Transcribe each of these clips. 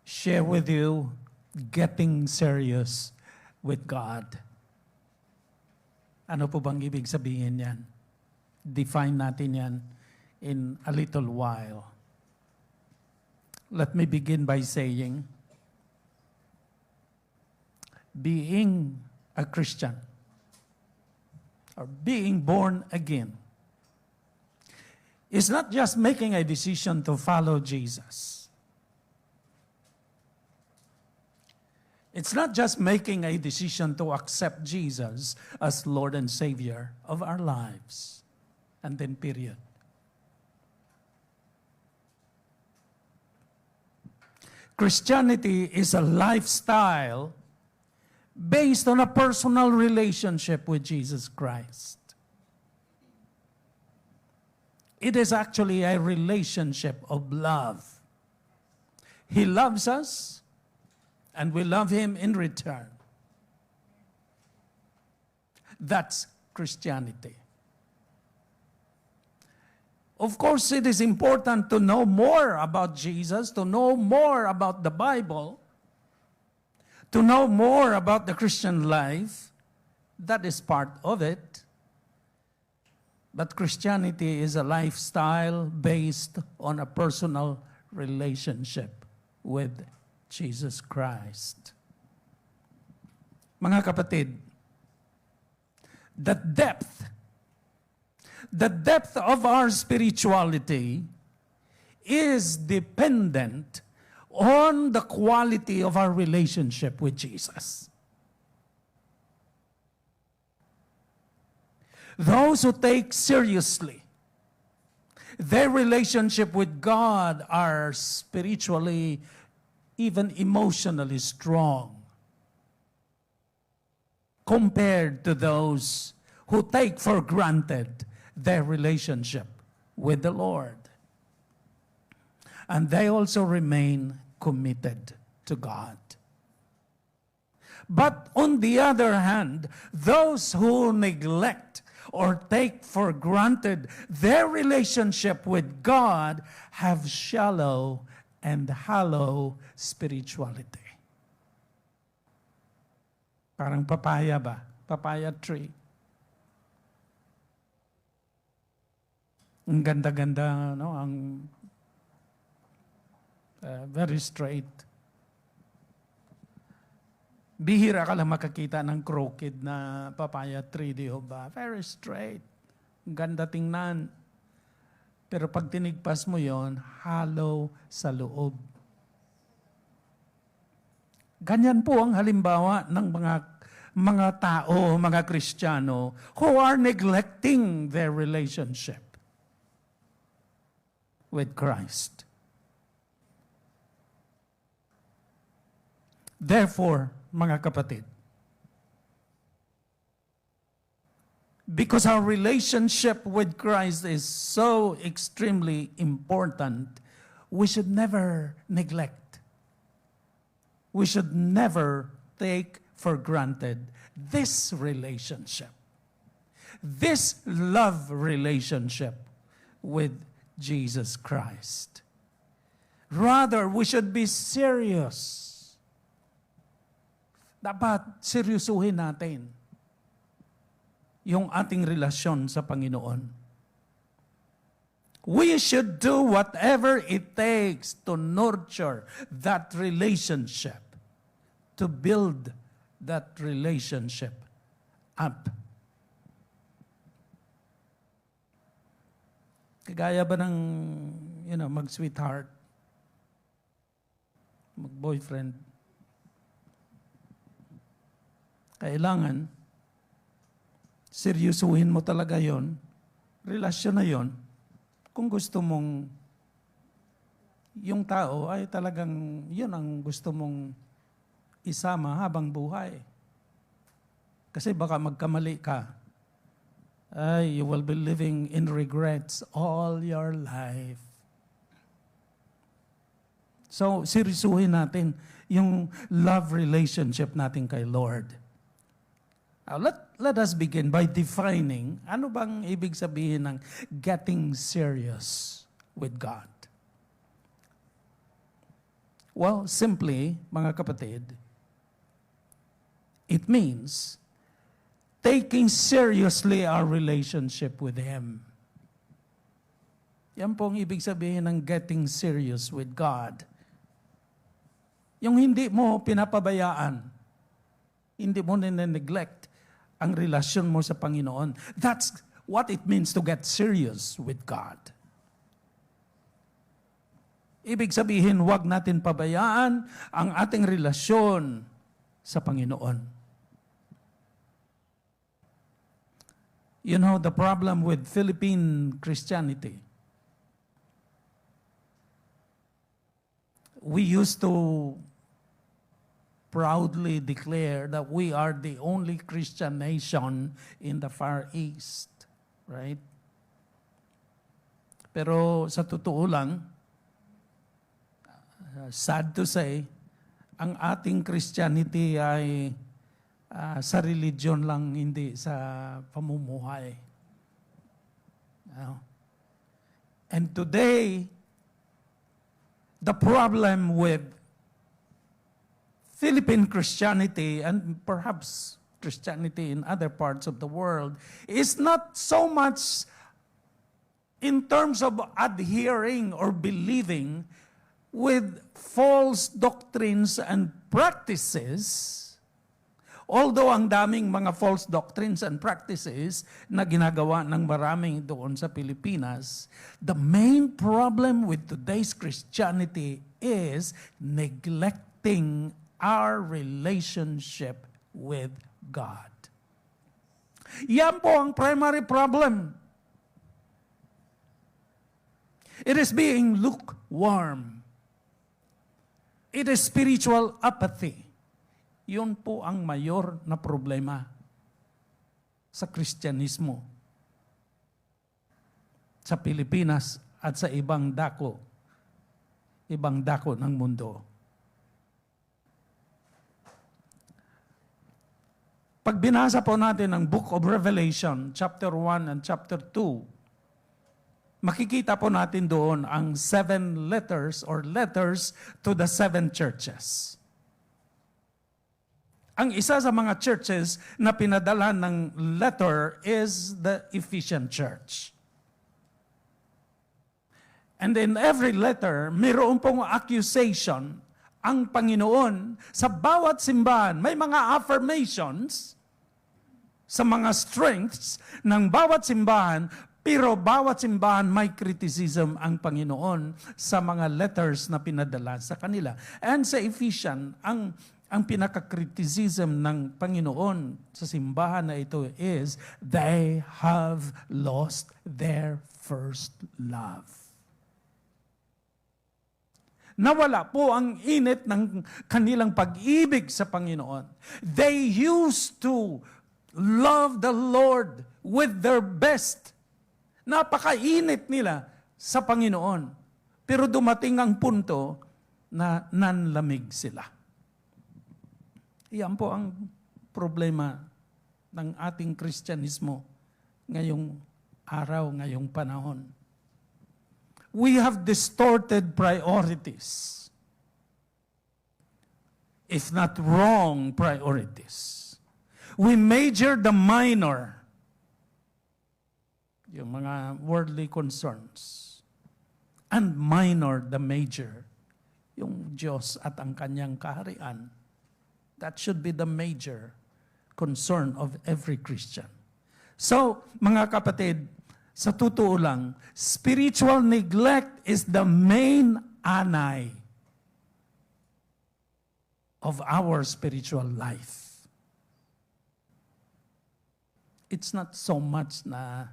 share with you getting serious with God. Ano po bang ibig sabihin yan? Define natin yan in a little while. Let me begin by saying, being a Christian or being born again is not just making a decision to follow Jesus. It's not just making a decision to accept Jesus as Lord and Savior of our lives. And then period. Christianity is a lifestyle based on a personal relationship with Jesus Christ. It is actually a relationship of love. He loves us, and we love Him in return. That's Christianity. Of course, it is important to know more about Jesus, to know more about the Bible, to know more about the Christian life. That is part of it. But Christianity is a lifestyle based on a personal relationship with Jesus Christ. Mga kapatid, the depth of our spirituality is dependent on the quality of our relationship with Jesus. Those who take seriously their relationship with God are spiritually, even emotionally strong compared to those who take for granted their relationship with the Lord. And they also remain committed to God. But on the other hand, those who neglect or take for granted their relationship with God have shallow and hollow spirituality. Parang papaya ba? Papaya tree. Ang ganda-ganda, no? Ang very straight. Bihira ka lang makakita ng crooked na papaya tree, di ba? Very straight. Ang ganda tingnan. Pero pag tinigpas mo yon, hollow sa loob. Ganyan po ang halimbawa ng mga tao, mga Kristiyano, who are neglecting their relationship with Christ. Therefore, mga kapatid, because our relationship with Christ is so extremely important, we should never neglect. We should never take for granted this relationship, this love relationship with Jesus Christ. Rather, we should be serious. Dapat seryosuhin natin yung ating relasyon sa Panginoon. We should do whatever it takes to nurture that relationship, to build that relationship up. Kagaya ba ng, mag-sweetheart, mag-boyfriend? Kailangan, seryosuhin mo talaga yon, relasyon na yon, kung gusto mong, yung tao ay talagang, yun ang gusto mong isama habang buhay. Kasi baka magkamali ka, you will be living in regrets all your life. So, seryosuhin natin yung love relationship natin kay Lord. Now, let us begin by defining ano bang ibig sabihin ng getting serious with God. Well, simply, mga kapatid, it means taking seriously our relationship with Him. Yan po ang ibig sabihin ng getting serious with God. Yung hindi mo pinapabayaan, hindi mo nine-neglect ang relasyon mo sa Panginoon. That's what it means to get serious with God. Ibig sabihin, huwag natin pabayaan ang ating relasyon sa Panginoon. You know, the problem with Philippine Christianity, we used to proudly declare that we are the only Christian nation in the Far East, right? Pero sa totoo lang, sad to say, ang ating Christianity ay sa religion lang, hindi sa pamumuhay. And today, the problem with Philippine Christianity and perhaps Christianity in other parts of the world is not so much in terms of adhering or believing with false doctrines and practices. Although ang daming mga false doctrines and practices na ginagawa ng maraming doon sa Pilipinas, the main problem with today's Christianity is neglecting our relationship with God. Yan po ang primary problem. It is being lukewarm. It is spiritual apathy. Yun po ang mayor na problema sa Kristyanismo sa Pilipinas at sa ibang dako ng mundo. Pag binasa po natin ang Book of Revelation, chapter 1 and chapter 2, makikita po natin doon ang 7 letters or letters to the 7 churches. Ang isa sa mga churches na pinadala ng letter is the Ephesian Church. And in every letter, mayroon pong accusation ang Panginoon sa bawat simbahan. May mga affirmations sa mga strengths ng bawat simbahan, pero bawat simbahan may criticism ang Panginoon sa mga letters na pinadala sa kanila. And sa Ephesian, ang pinaka-criticism ng Panginoon sa simbahan na ito is, they have lost their first love. Nawala po ang init ng kanilang pag-ibig sa Panginoon. They used to love the Lord with their best. Napakainit nila sa Panginoon. Pero dumating ang punto na nanlamig sila. Iyan po ang problema ng ating Kristyanismo ngayong araw, ngayong panahon. We have distorted priorities, if not wrong priorities. We major the minor, yung mga worldly concerns, and minor the major, yung Diyos at ang kanyang kaharian. That should be the major concern of every Christian. So, mga kapatid, sa totoo lang, spiritual neglect is the main anay of our spiritual life. It's not so much na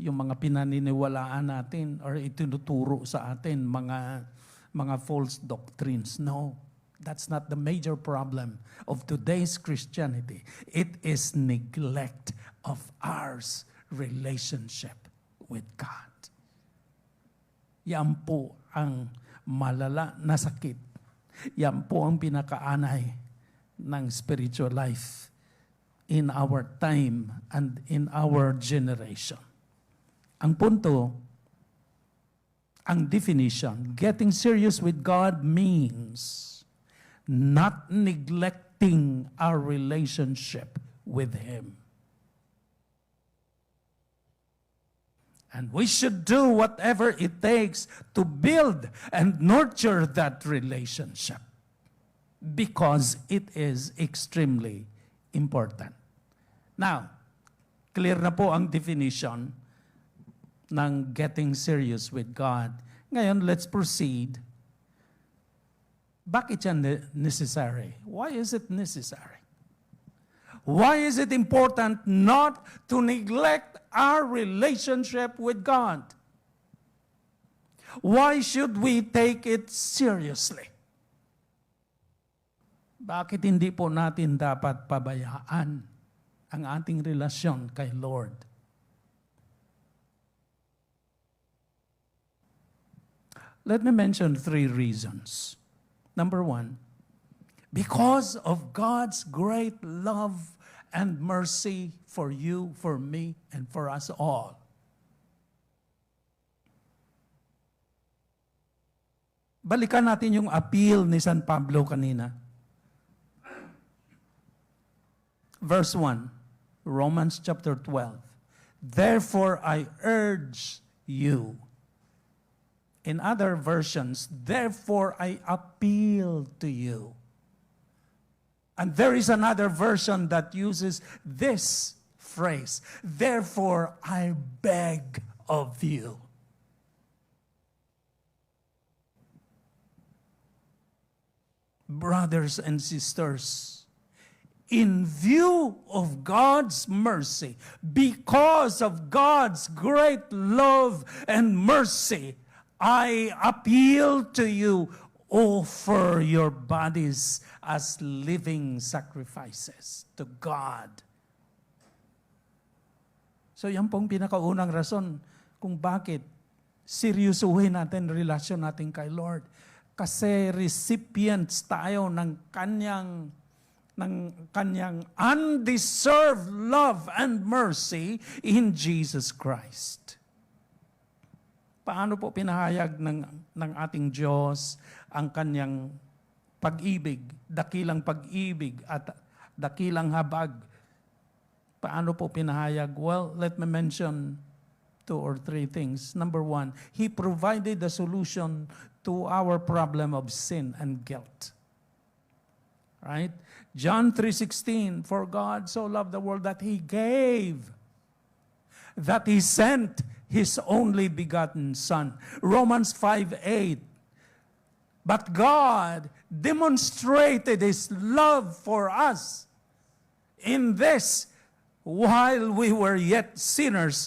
yung mga pinaniniwalaan natin or itinuturo sa atin mga false doctrines. No. That's not the major problem of today's Christianity. It is neglect of our relationship with God. Yan po ang malala na sakit. Yan po ang pinakaanay ng spiritual life in our time and in our generation. Ang punto, Ang definition, getting serious with God means not neglecting our relationship with Him. And we should do whatever it takes to build and nurture that relationship because it is extremely important. Now, clear na po ang definition ng getting serious with God. Ngayon, let's proceed. Bakit yan necessary? Why is it necessary? Why is it important not to neglect our relationship with God? Why should we take it seriously? Bakit hindi po natin dapat pabayaan ang ating relasyon kay Lord? Let me mention 3 reasons. Number 1, because of God's great love and mercy for you, for me, and for us all. Balikan natin yung appeal ni San Pablo kanina. Verse 1, Romans chapter 12. Therefore I urge you. In other versions, therefore I appeal to you. And there is another version that uses this phrase, therefore I beg of you. Brothers and sisters, in view of God's mercy, because of God's great love and mercy, I appeal to you, offer your bodies as living sacrifices to God. So yan pong pinakaunang rason kung bakit seryosuhin natin relasyon natin kay Lord. Kasi recipients tayo ng kanyang undeserved love and mercy in Jesus Christ. Paano po pinahayag ng ating Diyos ang kanyang pag-ibig, dakilang pag-ibig at dakilang habag? Paano po pinahayag? Well, let me mention 2 or 3 things. Number 1, He provided the solution to our problem of sin and guilt. Right? John 3:16, for God so loved the world that He gave, that He sent His only begotten Son. Romans 5:8. But God demonstrated His love for us in this, while we were yet sinners,